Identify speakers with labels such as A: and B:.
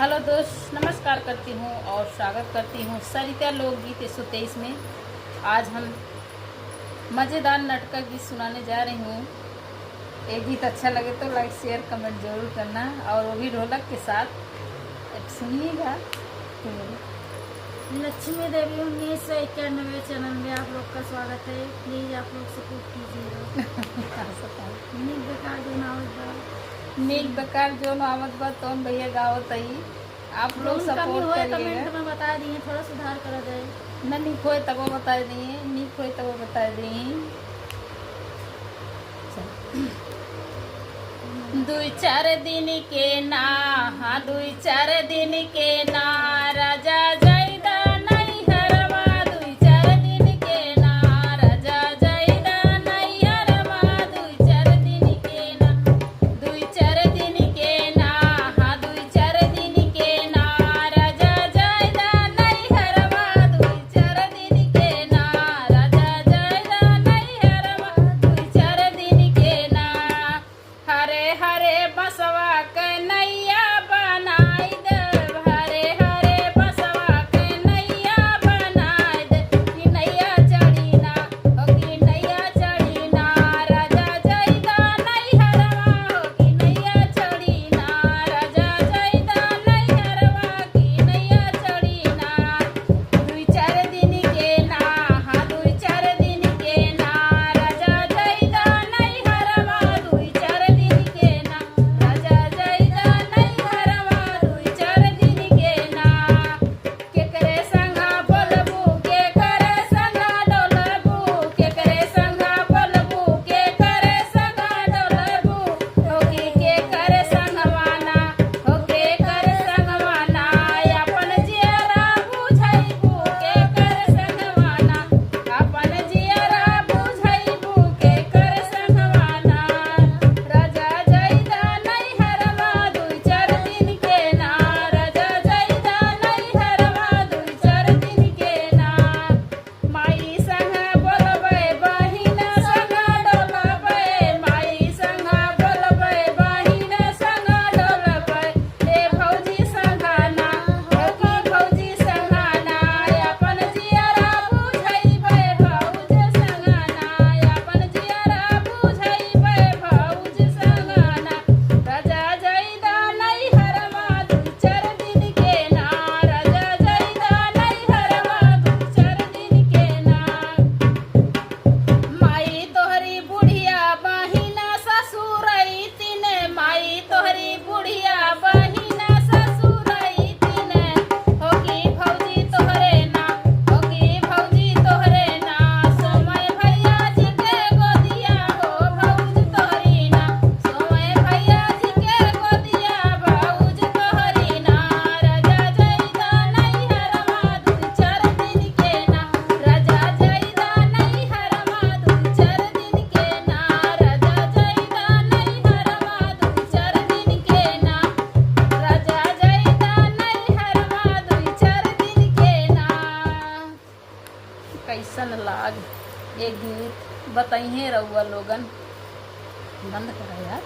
A: Hello दोस्त, नमस्कार करती हूँ और स्वागत करती हूँ सरिता लोकगीत 123 में। आज हम मज़ेदार नाटक गीत सुनाने जा रही हूँ। एक गीत अच्छा लगे तो लाइक शेयर कमेंट ज़रूर करना, और वो भी ढोलक के साथ सुनिएगा।
B: लक्ष्मी देवी 1991 चैनल में आप लोग का स्वागत है। प्लीज़ आप लोग सपोर्ट कीजिएगा।
A: नीक बेकार जो आवत बा तो भैया गावत आई, आप लोग सपोर्ट करिएगा।
B: कमेंट में बता दिए, थोड़ा सुधार करा जाए।
A: न नीक होए तब बता दिए, नीक होए तब बता दिए। दुई चार दिन के ना, हाँ 2-4 दिन के ना, राजा जाइदा नहीं हरवा। 2-4 दिन के ना, राजा जाइदा नहीं हरवा। 2-4 दिन के ना, 2-4 दिन के ना, हाँ 2-4 दिन के ना, राजा जाइदा नहीं हरवा। 2-4 दिन के ना, राजा जाइदा नहीं हरवा। 2-4 दिन के ना, हरे हरे बसवा के नैया बनाई दे। हरे हरे बसवा के नैया बनाई दे। कि नैया चढ़ी ना, हो कि नैया चढ़ी ना, राजा जाइदा नहीं हरवा। हो कि नैया चढ़ी ना, राजा जाइदा नहीं हरवा। कि नैया चढ़ी ना, 2-4 दिन के ना, हाँ 2-4 दिन के ना, राजा जाइदा नहीं हरवा। 2-4 दिन के ना, राजा जाइदा नहीं हरवा। 2-4 दिन के ना, केकरे संगा बोलबू, केकरे संगा डोलबू, केकरे संगा बोलबू, केकरे संगा डोलबू। हो कि केकरे संगवाना, हो केकरे संगवाना, अपन जियरा बुझैबू। केकरे संगवाना, अपन जियरा बुझैबू। केकरे संगवाना, राजा जाइदा नहीं हरवा। 2-4 दिन के ना, राजा जाइदा नहीं हरवा। 2-4 दिन के ना, माई संग बोलबै, बहिन संग डोलबै। माई संग बोलबै, बहिन संग डोलबै। हे भौजी संगाना, हो कि भौजी संगाना, अपन जियरा बुझैबै। भौज संगाना, अपन जियरा बुझैबै। भौज संगाना, राजा जाइदा नहीं हरवा। 2-4 दिन के ना, राजा जाइदा नहीं हरवा। 2-4 दिन के ना, माई तोहरी बुढ़िया बहिना ससुरई तिने। माई तोहरी बुढ़िया बहिना ससुरई तिने। हो कि भौजी तोहरे ना, हो कि भौजी तोहरे ना, सोमय भैया जी के गोदिया। हो भौज तोहरी ना, सोमय भैया जी के गोदिया। भौज तोहरी ना, राजा जाइदा नहीं हरवा। 2-4 दिन के ना, राजा जाइदा नहीं हरवा। 2-4 दिन के ना, राजा जाइदा नहीं हरवा। 2-4 दिन के ना, राजा जाइदा नहीं हरवा। 2-4 दिन के ना। कैसन लाग ये गीत बताइए रउआ लोगन। बंद करा यार।